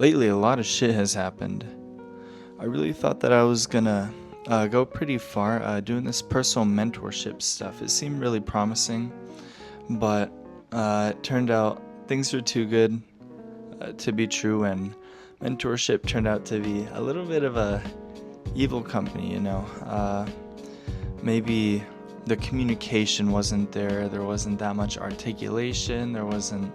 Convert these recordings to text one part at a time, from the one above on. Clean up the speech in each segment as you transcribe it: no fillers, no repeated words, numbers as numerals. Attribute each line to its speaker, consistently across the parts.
Speaker 1: Lately, a lot of shit has happened. I really thought that I was gonna go pretty far doing this personal mentorship stuff. It seemed really promising, but it turned out things are too good to be true, and mentorship turned out to be a little bit of a evil company. Maybe the communication wasn't there wasn't that much articulation, there wasn't,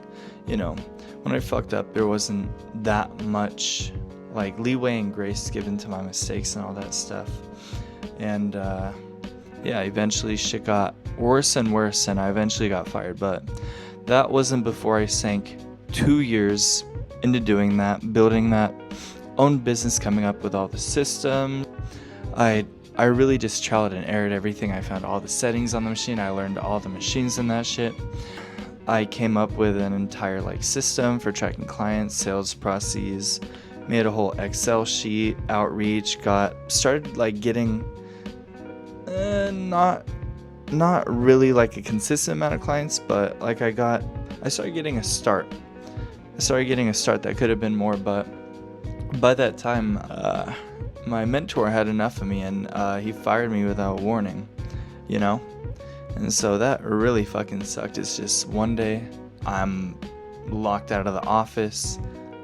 Speaker 1: when I fucked up, there wasn't that much like leeway and grace given to my mistakes and all that stuff. And yeah, eventually shit got worse and worse, and I eventually got fired. But that wasn't before I sank 2 years into doing that, building that own business, coming up with all the systems. I really just trialed and errored everything. I found all the settings on the machine. I learned all the machines and that shit. I came up with an entire system for tracking clients, sales processes, made a whole Excel sheet, outreach, got started getting not really a consistent amount of clients, but I started getting a start. That could have been more, but by that time, my mentor had enough of me, and he fired me without warning, And so that really fucking sucked. It's just one day I'm locked out of the office,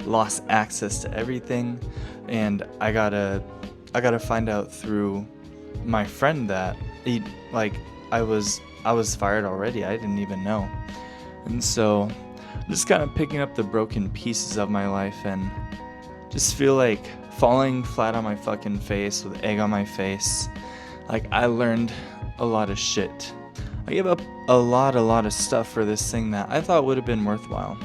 Speaker 1: lost access to everything, and I gotta find out through my friend that I was fired already. I didn't even know. And so I'm just kind of picking up the broken pieces of my life and just feel like falling flat on my fucking face with egg on my face. I learned a lot of shit. I gave up a lot of stuff for this thing that I thought would have been worthwhile.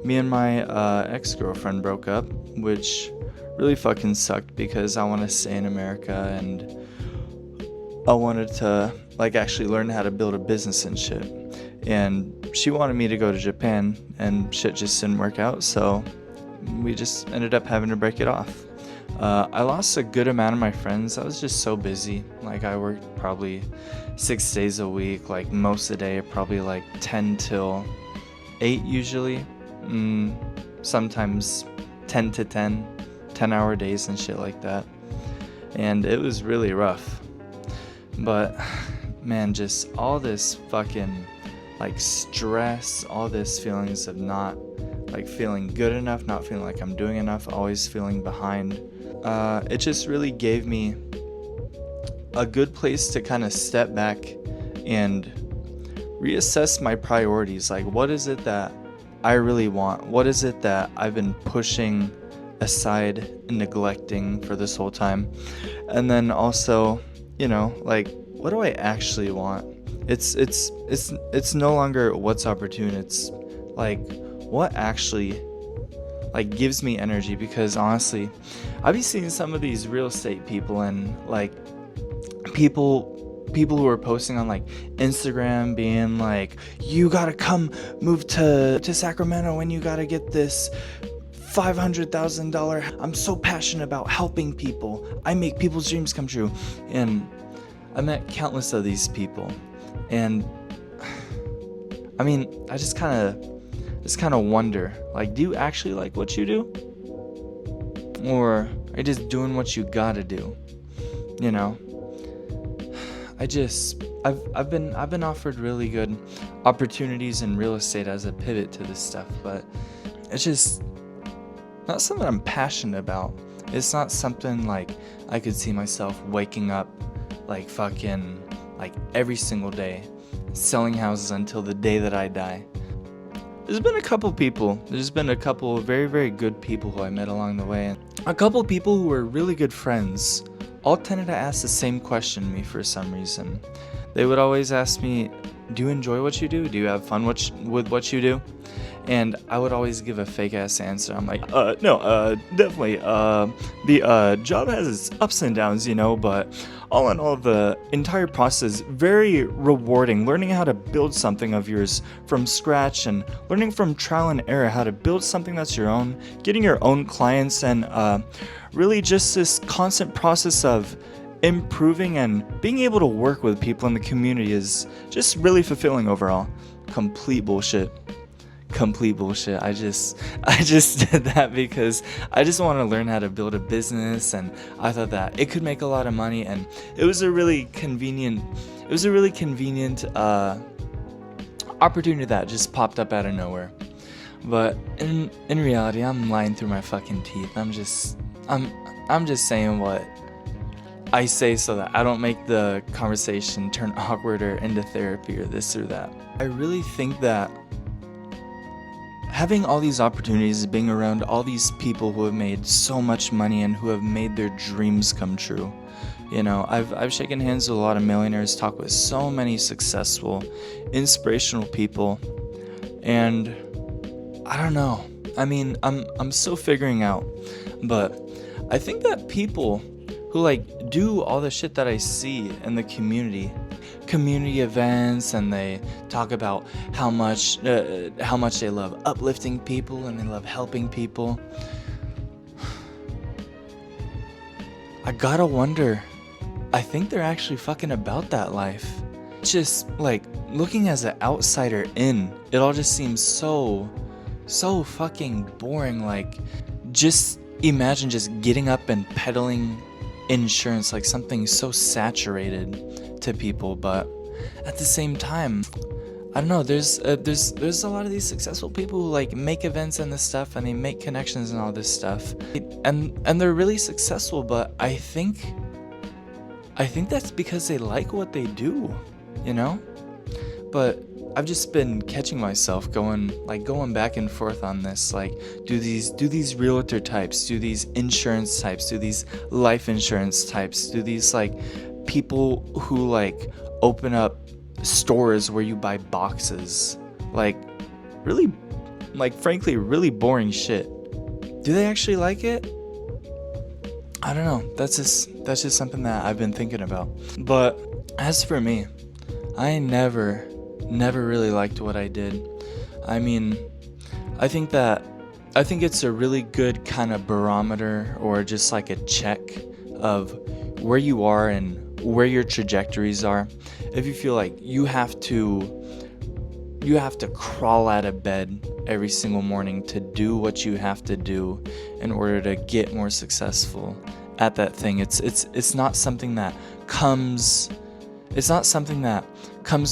Speaker 1: Me and my ex-girlfriend broke up, which really fucking sucked because I want to stay in America and I wanted to actually learn how to build a business and shit. And she wanted me to go to Japan, and shit just didn't work out, so we just ended up having to break it off. I lost a good amount of my friends. I was just so busy. I worked probably 6 days a week, most of the day, probably 10 till 8 usually. Sometimes 10 to 10-hour days and shit like that. And it was really rough. But man, just all this fucking stress, all this feelings of not feeling good enough, not feeling like I'm doing enough, always feeling behind. It just really gave me a good place to kind of step back and reassess my priorities. What is it that I really want? What is it that I've been pushing aside and neglecting for this whole time? And then also, what do I actually want? It's no longer what's opportune. It's what actually gives me energy, because honestly, I've been seeing some of these real estate people and people who are posting on Instagram being you gotta come move to Sacramento and you gotta get this $500,000. I'm so passionate about helping people. I make people's dreams come true. And I met countless of these people, and I mean, I just kind of wonder, do you actually like what you do? Or are you just doing what you gotta do? I've been offered really good opportunities in real estate as a pivot to this stuff, but it's just not something I'm passionate about. It's not something I could see myself waking up fucking every single day, selling houses until the day that I die. There's been a couple of very, very good people who I met along the way, and a couple people who were really good friends all tended to ask the same question to me for some reason. They would always ask me, do you enjoy what you do? Do you have fun with what you do? And I would always give a fake ass answer. I'm no, definitely. The job has its ups and downs, but all in all, the entire process is very rewarding. Learning how to build something of yours from scratch and learning from trial and error how to build something that's your own, getting your own clients, and really just this constant process of improving and being able to work with people in the community is just really fulfilling overall. Complete bullshit. complete bullshit. I just did that because I just want to learn how to build a business, and I thought that it could make a lot of money, and it was a really convenient opportunity that just popped up out of nowhere. But in reality, I'm lying through my fucking teeth. I'm just saying what I say so that I don't make the conversation turn awkward or into therapy or this or that. I really think that having all these opportunities, being around all these people who have made so much money and who have made their dreams come true. You know, I've shaken hands with a lot of millionaires, talked with so many successful, inspirational people, and I don't know. I mean, I'm still figuring out, but I think that people who like do all the shit that I see in the community events, and they talk about how much they love uplifting people and they love helping people. I gotta wonder, I think they're actually fucking about that life. Just like looking as an outsider in, it all just seems so fucking boring. Like, just imagine just getting up and peddling insurance like something so saturated to people. But at the same time, I don't know, there's a lot of these successful people who like make events and this stuff, and they make connections and all this stuff, and they're really successful. But I think that's because they like what they do, you know? But I've just been catching myself going back and forth on this. Like, do these realtor types, do these insurance types, do these life insurance types, do these like people who like open up stores where you buy boxes, like really, like frankly, really boring shit. Do they actually like it? I don't know. That's just something that I've been thinking about. But as for me, I never really liked what I did. I mean, I think it's a really good kind of barometer, or just like a check of where you are and where your trajectories are. If you feel like you have to crawl out of bed every single morning to do what you have to do in order to get more successful at that thing, it's not something that comes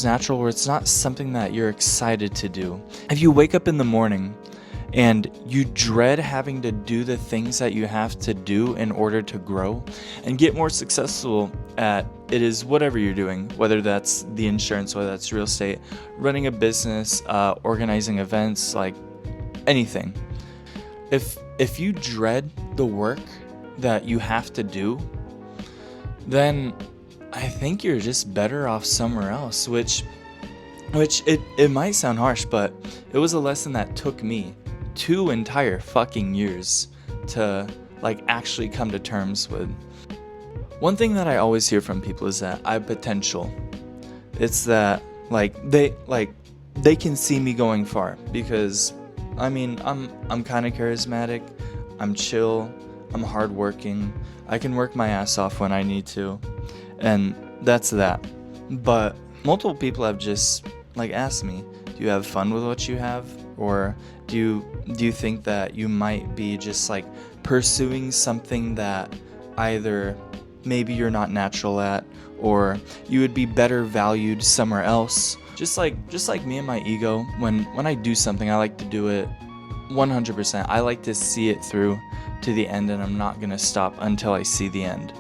Speaker 1: natural, or it's not something that you're excited to do. If you wake up in the morning and you dread having to do the things that you have to do in order to grow and get more successful at it, is whatever you're doing, whether that's the insurance, whether that's real estate, running a business, organizing events, like anything. If you dread the work that you have to do, then I think you're just better off somewhere else, which it might sound harsh, but it was a lesson that took me 2 entire fucking years to like actually come to terms with. One thing that I always hear from people is that I have potential. It's that they can see me going far, because I mean, I'm kind of charismatic, I'm chill, I'm hardworking, I can work my ass off when I need to, and that's that. But multiple people have just like asked me, do you have fun with what you have, or do you think that you might be just like pursuing something that either maybe you're not natural at, or you would be better valued somewhere else? Just like me and my ego, when I do something, I like to do it 100%. I like to see it through to the end, and I'm not gonna stop until I see the end.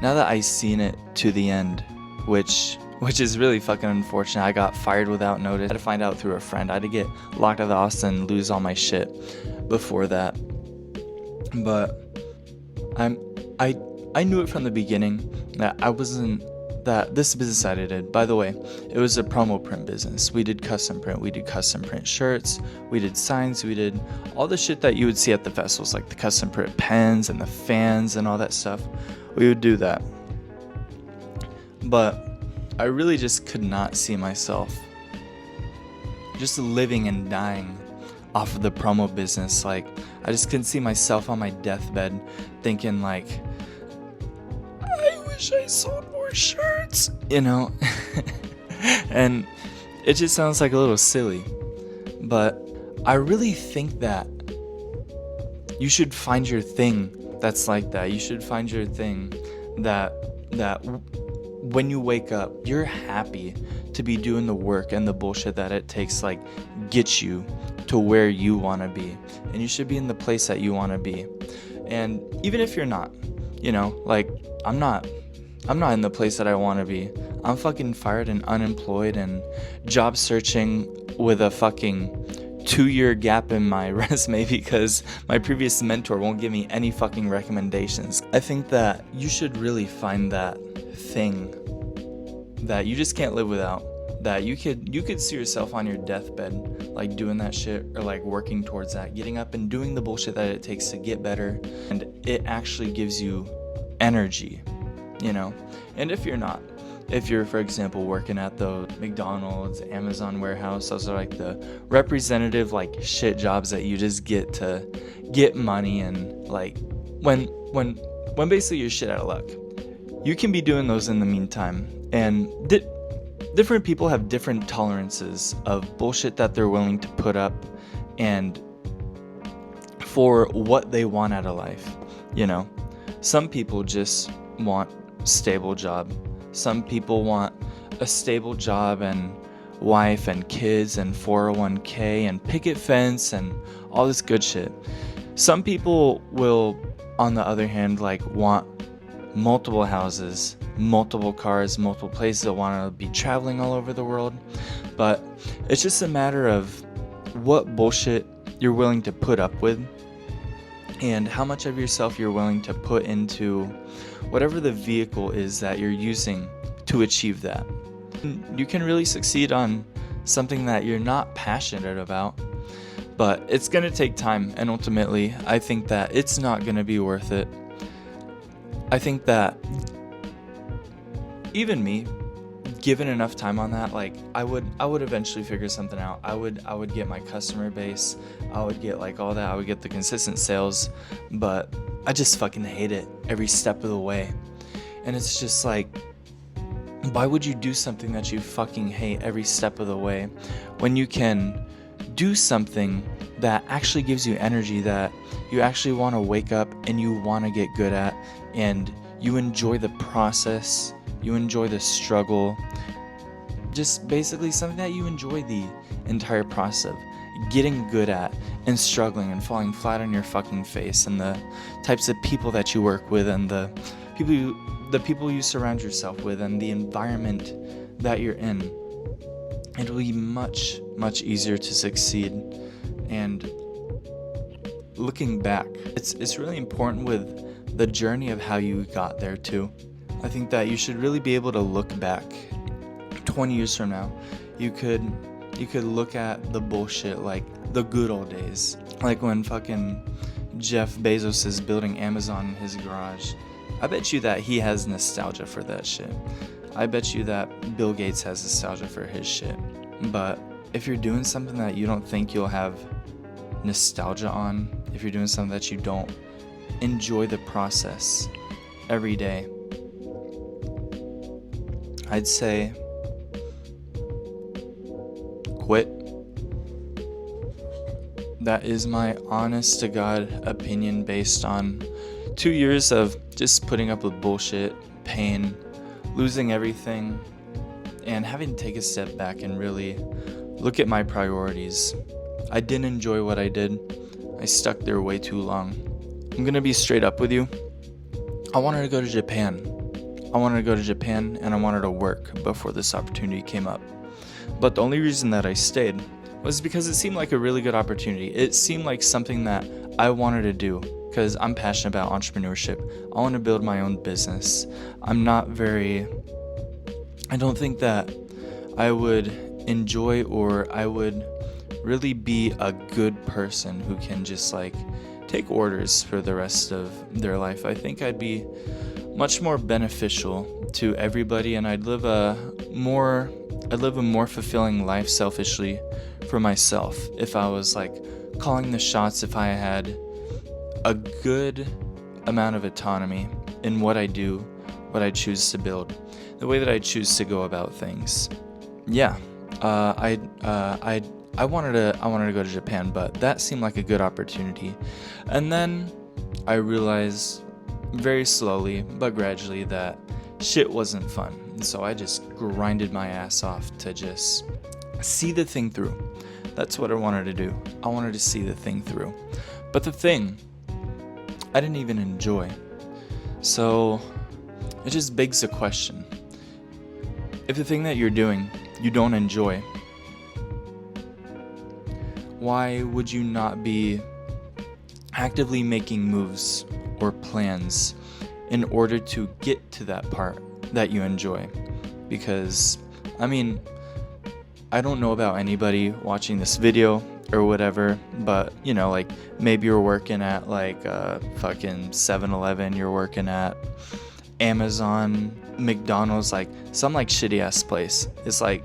Speaker 1: Now that I've seen it to the end, which is really fucking unfortunate. I got fired without notice. I had to find out through a friend. I had to get locked out of the house and lose all my shit before that. But I knew it from the beginning that this business that I did, by the way, it was a promo print business. We did custom print. We did custom print shirts. We did signs. We did all the shit that you would see at the festivals, like the custom print pens and the fans and all that stuff. We would do that. But I really just could not see myself just living and dying off of the promo business. Like, I just couldn't see myself on my deathbed thinking like, I wish I sold more shirts, you know? and it just sounds like a little silly. But I really think that you should find your thing that's like that. You should find your thing that when you wake up, you're happy to be doing the work and the bullshit that it takes, like, get you to where you want to be. And you should be in the place that you want to be. And even if you're not, like, I'm not in the place that I want to be. I'm fucking fired and unemployed and job searching with a fucking 2-year gap in my resume because my previous mentor won't give me any fucking recommendations. I think that you should really find that thing that you just can't live without, that you could see yourself on your deathbed, like, doing that shit, or like working towards that, getting up and doing the bullshit that it takes to get better, and it actually gives you energy, And if you're not, if you're, for example, working at the McDonald's, Amazon warehouse, those are like the representative, like, shit jobs that you just get to get money, and like when basically you're shit out of luck. You can be doing those in the meantime, and different people have different tolerances of bullshit that they're willing to put up, and for what they want out of life. Some people just want stable job. Some people want a stable job and wife and kids and 401k and picket fence and all this good shit. Some people will, on the other hand, like, want multiple houses, multiple cars, multiple places, that want to be traveling all over the world. But it's just a matter of what bullshit you're willing to put up with, and how much of yourself you're willing to put into whatever the vehicle is that you're using to achieve that. You can really succeed on something that you're not passionate about, but it's going to take time, and ultimately, I think that it's not going to be worth it. I think that even me, given enough time on that, like, I would eventually figure something out. I would get my customer base. I would get, like, all that. I would get the consistent sales, but I just fucking hate it every step of the way. And it's just like, why would you do something that you fucking hate every step of the way when you can do something that actually gives you energy, that you actually want to wake up and you want to get good at, and you enjoy the process, you enjoy the struggle, just basically something that you enjoy the entire process of getting good at, and struggling and falling flat on your fucking face, and the types of people that you work with, and the people you surround yourself with, and the environment that you're in. It'll be much, much easier to succeed. And looking back, it's really important with the journey of how you got there too. I think that you should really be able to look back 20 years from now. You could look at the bullshit, like the good old days, like when fucking Jeff Bezos is building Amazon in his garage. I bet you that he has nostalgia for that shit. I bet you that Bill Gates has nostalgia for his shit. But if you're doing something that you don't think you'll have nostalgia on, if you're doing something that you don't enjoy the process every day, I'd say quit. That is my honest to God opinion, based on 2 years of just putting up with bullshit, pain, losing everything, and having to take a step back and really look at my priorities. I didn't enjoy what I did. I stuck there way too long. I'm gonna be straight up with you. I wanted to go to Japan. And I wanted to work before this opportunity came up. But the only reason that I stayed was because it seemed like a really good opportunity. It seemed like something that I wanted to do, because I'm passionate about entrepreneurship. I want to build my own business. I don't think that I would enjoy, or I would really be a good person who can just like take orders for the rest of their life. I think I'd be much more beneficial to everybody, and I'd live a more fulfilling life selfishly for myself if I was like calling the shots, if I had a good amount of autonomy in what I do, what I choose to build, the way that I choose to go about things. Yeah, I wanted to go to Japan, but that seemed like a good opportunity. And then I realized very slowly but gradually that shit wasn't fun. And so I just grinded my ass off to just see the thing through. That's what I wanted to do. I wanted to see the thing through. But the thing, I didn't even enjoy. So it just begs the question. If the thing that you're doing you don't enjoy, why would you not be actively making moves or plans in order to get to that part that you enjoy? Because, I mean, I don't know about anybody watching this video or whatever, but, you know, like, maybe you're working at, like, fucking 7-Eleven, you're working at Amazon, McDonald's, like, some, like, shitty-ass place. It's like,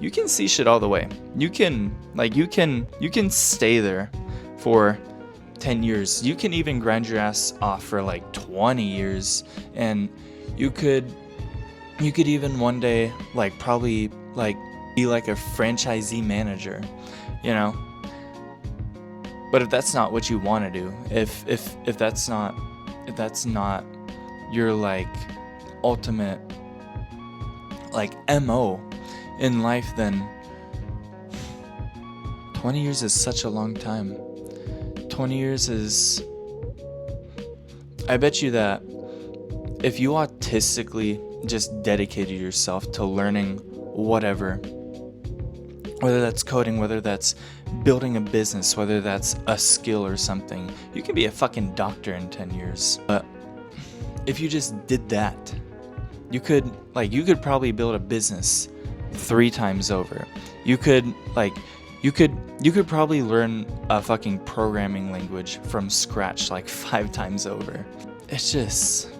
Speaker 1: you can see shit all the way. You can stay there for 10 years. You can even grind your ass off for like 20 years, and you could even one day like probably like be like a franchisee manager, you know. But if that's not what you want to do, if that's not your like ultimate like MO in life, then 20 years is such a long time. 20 years is... I bet you that if you autistically just dedicated yourself to learning whatever, whether that's coding, whether that's building a business, whether that's a skill or something, you can be a fucking doctor in 10 years. But if you just did that, you could probably build a business 3 times over. You could probably learn a fucking programming language from scratch like 5 times over. It's just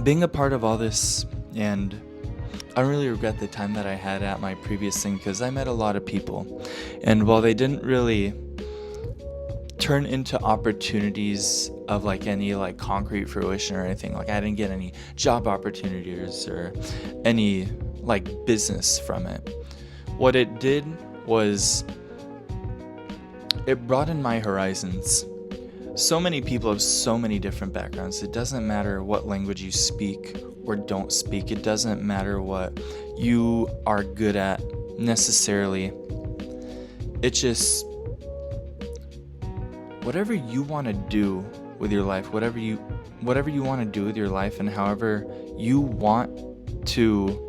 Speaker 1: being a part of all this, and I don't really regret the time that I had at my previous thing, because I met a lot of people, and while they didn't really turn into opportunities of like any like concrete fruition or anything, like I didn't get any job opportunities or any like business from it, what it did was it broadened my horizons. So many people have so many different backgrounds. It doesn't matter what language you speak or don't speak. It doesn't matter what you are good at necessarily. It's just whatever you want to do with your life, whatever you want to do with your life, and however you want to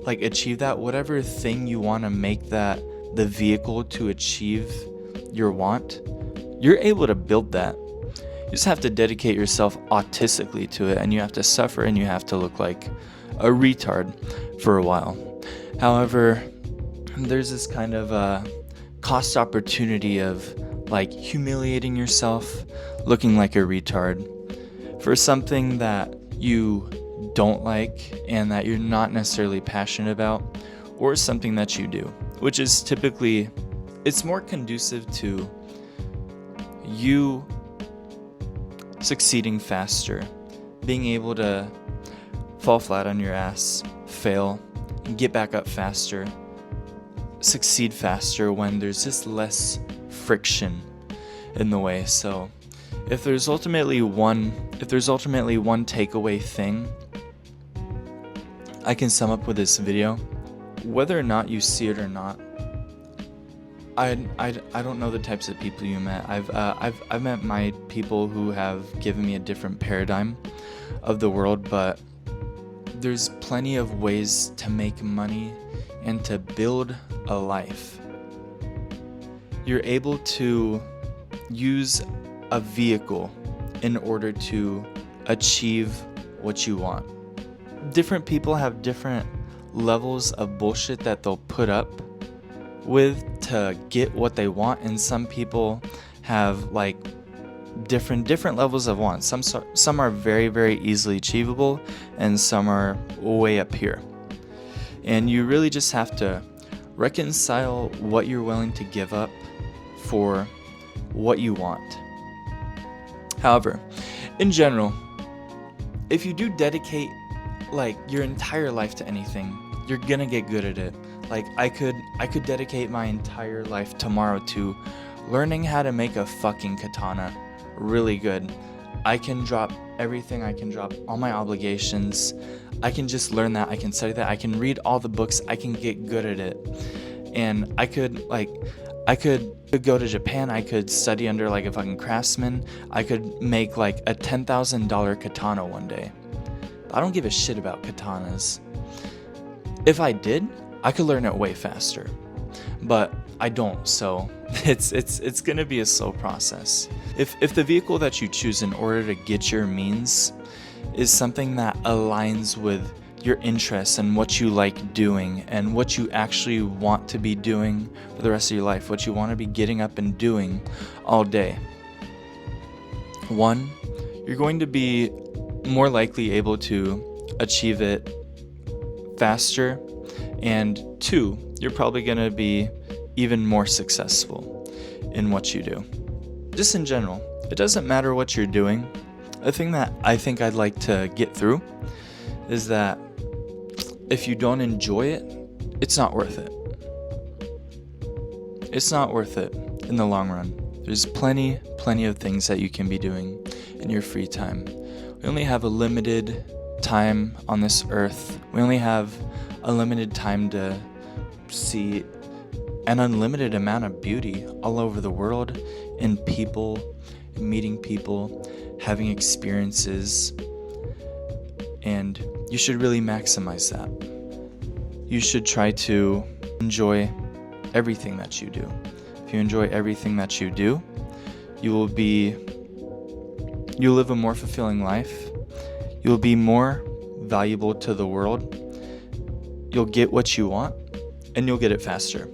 Speaker 1: like achieve that, whatever thing you want to make that the vehicle to achieve your want, you're able to build that. You just have to dedicate yourself autistically to it, and you have to suffer, and you have to look like a retard for a while. However, there's this kind of cost opportunity of like humiliating yourself, looking like a retard for something that you don't like and that you're not necessarily passionate about, or something that you do, which is typically, it's more conducive to you succeeding faster, being able to fall flat on your ass, fail, and get back up faster, succeed faster when there's just less friction in the way. So if there's ultimately one takeaway thing I can sum up with this video, whether or not you see it or not, I don't know the types of people you met. I've met my people who have given me a different paradigm of the world, but there's plenty of ways to make money and to build a life. You're able to use a vehicle in order to achieve what you want. Different people have different levels of bullshit that they'll put up with to get what they want, and some people have like different levels of wants. Some are very, very easily achievable, and some are way up here. And you really just have to reconcile what you're willing to give up for what you want. However, in general, if you do dedicate like your entire life to anything, you're gonna get good at it. Like I could dedicate my entire life tomorrow to learning how to make a fucking katana really good. I can drop everything, I can drop all my obligations. I can just learn that, I can study that, I can read all the books, I can get good at it. And I could go to Japan, I could study under like a fucking craftsman, I could make like a $10,000 katana one day. I don't give a shit about katanas. If I did, I could learn it way faster. But I don't, so it's gonna be a slow process. If the vehicle that you choose in order to get your means is something that aligns with your interests and what you like doing and what you actually want to be doing for the rest of your life, what you want to be getting up and doing all day, one, you're going to be more likely able to achieve it faster, and two, you're probably going to be even more successful in what you do. Just in general, it doesn't matter what you're doing. The thing that I think I'd like to get through is that if you don't enjoy it, it's not worth it. It's not worth it in the long run. There's plenty of things that you can be doing in your free time. We only have a limited time on this earth. We only have a limited time to see an unlimited amount of beauty all over the world in people, meeting people, having experiences, and you should really maximize that. You should try to enjoy everything that you do. If you enjoy everything that you do, you'll live a more fulfilling life. You'll be more valuable to the world. You'll get what you want, and you'll get it faster.